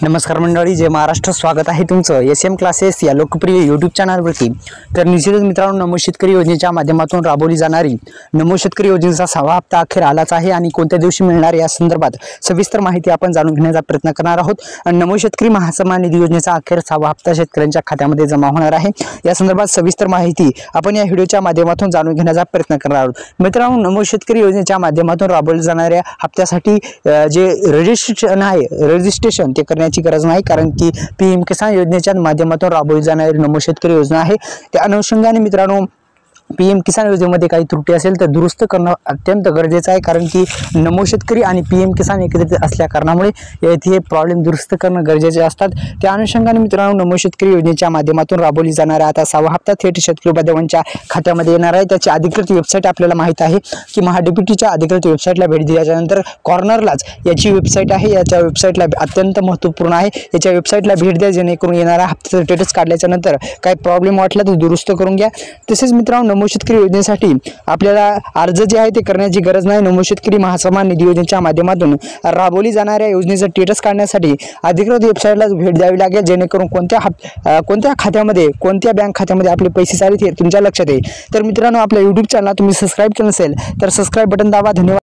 नमस्कार मंडळी, जय महाराष्ट्र. स्वागत आहे तुमचं SM क्लासेस या लोकप्रिय यूट्यूब चॅनलवरती. तर निश्चितच मित्रांनो, नमो शेतकरी योजनेच्या माध्यमातून राबवली जाणारी नमो शेतकरी योजनेचा 6वा हप्ता अखेर आलाच आहे आणि कोणत्या दिवशी मिळणार या संदर्भात सविस्तर माहिती आपण जाणून घेण्याचा प्रयत्न करणार आहोत. आणि नमो शेतकरी महासन्मान निधी योजनेचा अखेर 6वा हप्ता शेतकऱ्यांच्या खात्यामध्ये जमा होणार आहे. या संदर्भात सविस्तर माहिती आपण या व्हिडिओच्या माध्यमातून जाणून घेण्याचा प्रयत्न करणार आहोत. मित्रांनो, नमो शेतकरी योजनेच्या माध्यमातून राबवल्या जाणाऱ्या हप्त्यासाठी जे रजिस्ट्रेशन ते करण्याची गरज नाही, कारण की PM किसान योजनेच्या माध्यमातून राबवली जाणारी नमो शेतकरी योजना आहे. त्या अनुषंगाने मित्रांनो, PM किसान योजनेमध्ये काही त्रुटी असेल तर दुरुस्त करणं अत्यंत गरजेचं आहे, कारण की नमो शेतकरी आणि PM किसान एकत्रित असल्या कारणामुळे येथे प्रॉब्लेम दुरुस्त करणं गरजेचे असतात. त्या अनुषंगाने मित्रांनो, नमो शेतकरी योजनेच्या माध्यमातून राबवली जाणारा आता 6वा हप्ता थेट शेतकरी बांधवांच्या खात्यामध्ये येणार आहे. त्याची अधिकृत वेबसाईट आपल्याला माहित आहे की महाडीबीटीच्या अधिकृत वेबसाईटला भेट दिल्याच्यानंतर कॉर्नरलाच याची वेबसाईट आहे. याच्या वेबसाईटला अत्यंत महत्त्वपूर्ण आहे, याच्या वेबसाईटला भेट द्या, जेणेकरून येणारा हप्त्याचा स्टेटस काढल्याच्या नंतर काही प्रॉब्लेम वाटला तर दुरुस्त करून घ्या. तसेच मित्रांनो, नमो शेतकरी योजनेसाठी आपल्याला अर्ज जे आहे ते करण्याची गरज नाही. नमो शेतकरी महासन्मान निधी योजनेच्या माध्यमातून राबवली जाणाऱ्या योजनेचं स्टेटस काढण्यासाठी अधिकृत वेबसाईटला भेट द्यावी लागेल, जेणेकरून कोणत्या खात्यामध्ये, कोणत्या बँक खात्यामध्ये आपले पैसे चालत हे तुमच्या लक्षात येईल. तर मित्रांनो, आपल्या यूट्यूब चॅनलला तुम्ही सबस्क्राईब केलं नसेल तर सबस्क्राईब बटन दाबा. धन्यवाद.